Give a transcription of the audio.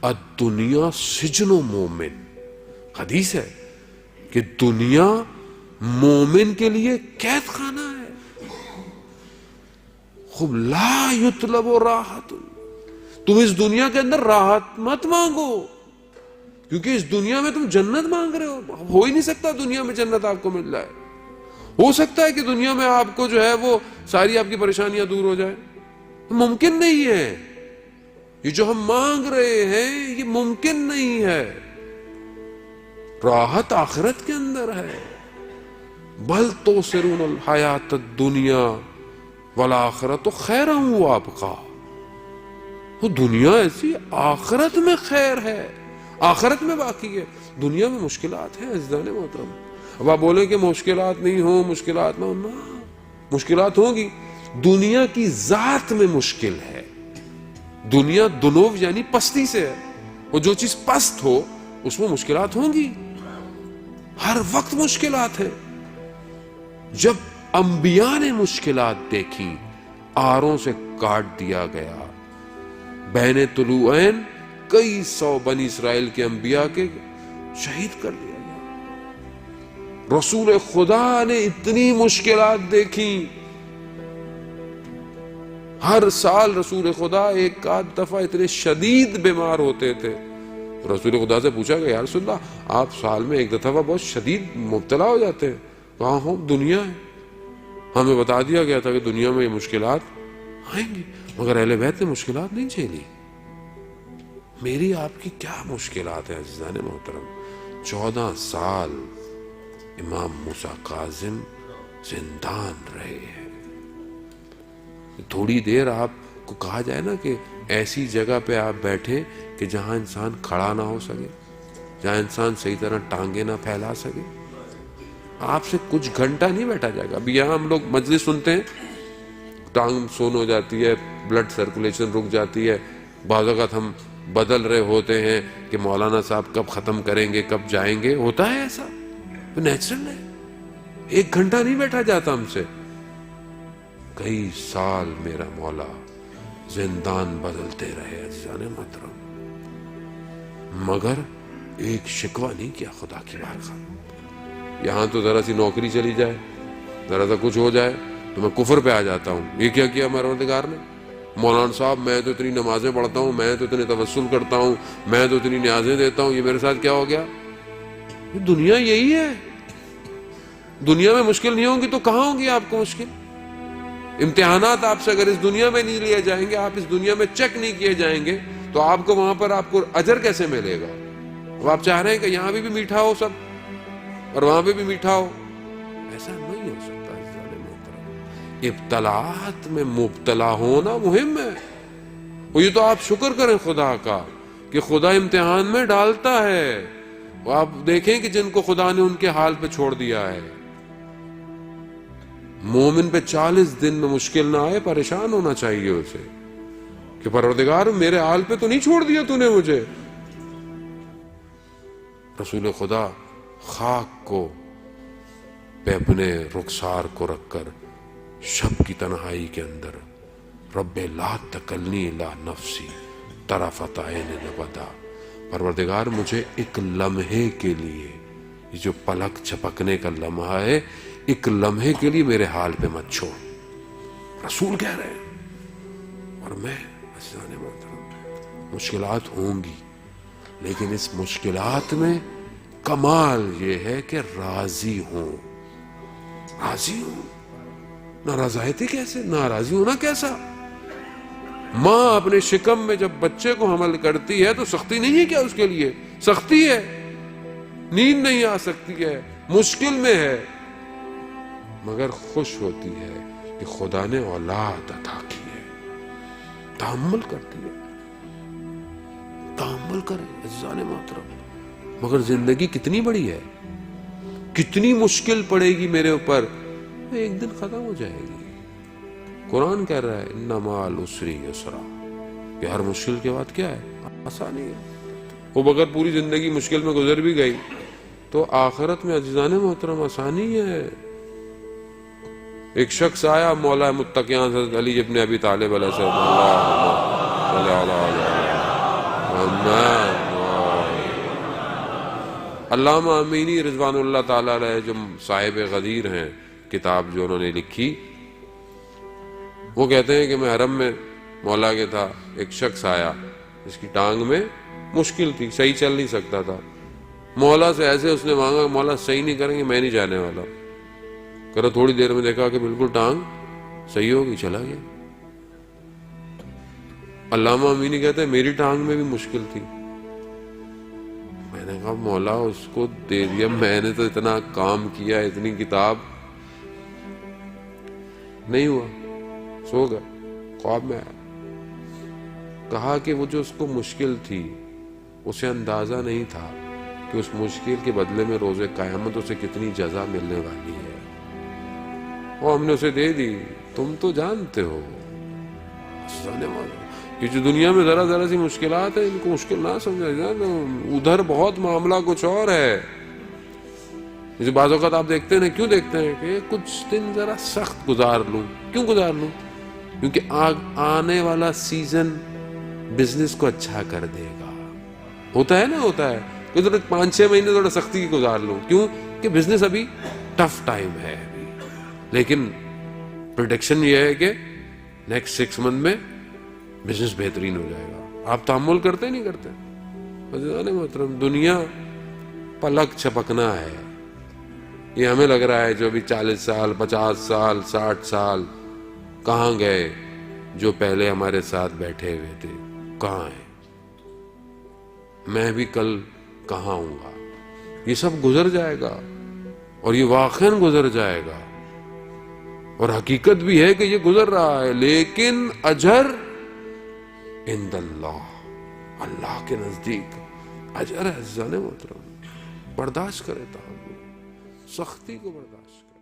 الدنیا سجن مومن، حدیث ہے کہ دنیا مومن کے لیے قید خانہ ہے. خوب لا یطلب راحت، تم اس دنیا کے اندر راحت مت مانگو، کیونکہ اس دنیا میں تم جنت مانگ رہے ہو ہی نہیں سکتا دنیا میں جنت آپ کو مل جائے. ہو سکتا ہے کہ دنیا میں آپ کو جو ہے وہ ساری آپ کی پریشانیاں دور ہو جائے، ممکن نہیں ہے. یہ جو ہم مانگ رہے ہیں یہ ممکن نہیں ہے. راحت آخرت کے اندر ہے. بل تؤثرون الحیات الدنیا والآخرۃ خیر وابقیٰ. وہ دنیا ایسی، آخرت میں خیر ہے، آخرت میں باقی ہے. دنیا میں مشکلات ہیں عزیزان محترم. اب آپ بولیں کہ مشکلات نہیں ہوں، مشکلات نہ ہوں، مشکلات ہوں گی. دنیا کی ذات میں مشکل ہے. دنیا دنو یعنی پستی سے ہے، اور جو چیز پست ہو اس میں مشکلات ہوں گی، ہر وقت مشکلات ہیں. جب انبیاء نے مشکلات دیکھی، آروں سے کاٹ دیا گیا، بین طلوعین کئی سو بنی اسرائیل کے انبیاء کے شہید کر دیا گیا. رسول خدا نے اتنی مشکلات دیکھی. ہر سال رسول خدا ایک آدھ دفعہ اتنے شدید بیمار ہوتے تھے. رسول خدا سے پوچھا کہ یا رسول اللہ آپ سال میں ایک دفعہ بہت شدید مبتلا ہو جاتے ہیں. کہاں ہو؟ دنیا ہے. ہمیں بتا دیا گیا تھا کہ دنیا میں یہ مشکلات آئیں گی، مگر اہل بیت نے مشکلات نہیں جھیلی. میری آپ کی کیا مشکلات ہیں عزیزان محترم؟ 14 سال امام موسیٰ کاظم زندان رہے ہیں. تھوڑی دیر آپ کو کہا جائے نا کہ ایسی جگہ پہ آپ بیٹھے کہ جہاں انسان کھڑا نہ ہو سکے، جہاں انسان صحیح طرح ٹانگیں نہ پھیلا سکے، آپ سے کچھ گھنٹہ نہیں بیٹھا جائے گا. ابھی یہاں ہم لوگ مجلس سنتے ہیں، ٹانگ سون ہو جاتی ہے، بلڈ سرکولیشن رک جاتی ہے. بعض اوقات ہم بدل رہے ہوتے ہیں کہ مولانا صاحب کب ختم کریں گے، کب جائیں گے. ہوتا ہے ایسا، تو نیچرل ہے. 1 گھنٹہ نہیں بیٹھا جاتا ہم سے. کئی سال میرا مولا زندان بدلتے رہے عزیزان محترم، مگر ایک شکوہ نہیں کیا خدا کی بارگاہ. یہاں تو ذرا سی نوکری چلی جائے، ذرا سا کچھ ہو جائے تو میں کفر پہ آ جاتا ہوں. یہ کیا کیا پروردگار نے؟ مولانا صاحب میں تو اتنی نمازیں پڑھتا ہوں، میں تو اتنے توسل کرتا ہوں، میں تو اتنی نیازیں دیتا ہوں، یہ میرے ساتھ کیا ہو گیا؟ یہ دنیا یہی ہے. دنیا میں مشکل نہیں ہوگی تو کہاں ہوگی آپ کو مشکل؟ امتحانات آپ سے اگر اس دنیا میں نہیں لیے جائیں گے، آپ اس دنیا میں چیک نہیں کیے جائیں گے، تو آپ کو وہاں پر آپ کو اجر کیسے ملے گا؟ اب آپ چاہ رہے ہیں کہ یہاں بھی میٹھا ہو سب اور وہاں پہ بھی میٹھا ہو، ایسا نہیں ہو سکتا. ابتلاات میں مبتلا ہونا مہم ہے. وہ یہ تو آپ شکر کریں خدا کا کہ خدا امتحان میں ڈالتا ہے. وہ آپ دیکھیں کہ جن کو خدا نے ان کے حال پہ چھوڑ دیا ہے. مومن پہ 40 دن میں مشکل نہ آئے، پریشان ہونا چاہیے اسے کہ پروردگار میرے حال پہ تو نہیں چھوڑ دیا تو نے مجھے. رسول خدا خاک کو پہ اپنے رخسار کو رکھ کر شب کی تنہائی کے اندر رب لا تکلنی الا نفسی طرفت عین ابدا، پروردگار مجھے ایک لمحے کے لیے، یہ جو پلک جھپکنے کا لمحہ ہے، ایک لمحے کے لیے میرے حال پہ مت چھوڑ. رسول کہہ رہے ہیں. اور میں عزیزان محترم، مشکلات ہوں گی، لیکن اس مشکلات میں کمال یہ ہے کہ راضی ہوں. راضی ہوں. ناراضی کیسے؟ ناراضی ہونا کیسا؟ ماں اپنے شکم میں جب بچے کو حمل کرتی ہے تو سختی نہیں ہے کیا؟ اس کے لیے سختی ہے، نیند نہیں آ سکتی ہے، مشکل میں ہے، مگر خوش ہوتی ہے کہ خدا نے اولاد عطا کی ہے. تحمل کرتی ہے. تحمل کرے عزیزان محترم. مگر زندگی کتنی بڑی ہے، کتنی مشکل پڑے گی میرے اوپر، ایک دن ختم ہو جائے گی. قرآن کہہ رہا ہے ان مع العسر یسرا، کہ ہر مشکل کے بعد کیا ہے؟ آسانی ہے. وہ اگر پوری زندگی مشکل میں گزر بھی گئی تو آخرت میں عزیزان محترم آسانی ہے. ایک شخص آیا مولا متقیان حضرت علی ابن ابی طالب علیہ السلام علامہ امینی رضوان اللہ تعالیٰ علیہ جو صاحب غدیر ہیں، کتاب جو انہوں نے لکھی، وہ کہتے ہیں کہ میں حرم میں مولا کے تھا، ایک شخص آیا جس کی ٹانگ میں مشکل تھی، صحیح چل نہیں سکتا تھا. مولا سے ایسے اس نے مانگا کہ مولا صحیح نہیں کریں گے میں نہیں جانے والا. کرو تھوڑی دیر میں دیکھا کہ بالکل ٹانگ صحیح ہوگی، چلا گیا. علامہ امینی کہتے ہیں میری ٹانگ میں بھی مشکل تھی. میں نے کہا مولا اس کو دے دیا، میں نے تو اتنا کام کیا، اتنی کتاب، نہیں ہوا، سو گیا، خواب میں آیا. کہا کہ وہ جو اس کو مشکل تھی اسے اندازہ نہیں تھا کہ اس مشکل کے بدلے میں روز قیامت اسے کتنی جزا ملنے والی ہے. وہ ہم نے اسے دے دی، تم تو جانتے ہو. یہ جو دنیا میں ذرا ذرا سی مشکلات ہیں ان کو مشکل نہ سمجھا جائے، ادھر بہت معاملہ کچھ اور ہے. جیسے بعض اوقات آپ دیکھتے ہیں، کیوں دیکھتے ہیں کہ کچھ دن ذرا سخت گزار لوں. کیوں گزار لوں؟ کیونکہ آنے والا سیزن بزنس کو اچھا کر دے گا. ہوتا ہے نا، ہوتا ہے کہ 5-6 مہینے تھوڑا سختی کی گزار لوں. کیوں کہ بزنس ابھی ٹف ٹائم ہے ابھی. لیکن پریڈکشن یہ ہے کہ نیکسٹ 6 منتھ میں بزنس بہترین ہو جائے گا. آپ تحمل کرتے نہیں کرتے؟ عزیزان محترم، دنیا پلک چھپکنا ہے. یہ ہمیں لگ رہا ہے جو ابھی 40 سال 50 سال 60 سال کہاں گئے، جو پہلے ہمارے ساتھ بیٹھے ہوئے تھے کہاں ہیں؟ میں بھی کل کہاں ہوں گا؟ یہ سب گزر جائے گا، اور یہ واقعاً گزر جائے گا، اور حقیقت بھی ہے کہ یہ گزر رہا ہے. لیکن اجر عند اللہ، اللہ کے نزدیک اجر ہے. عزیزان محترم، برداشت کرے، تحمل، سختی کو برداشت کرے.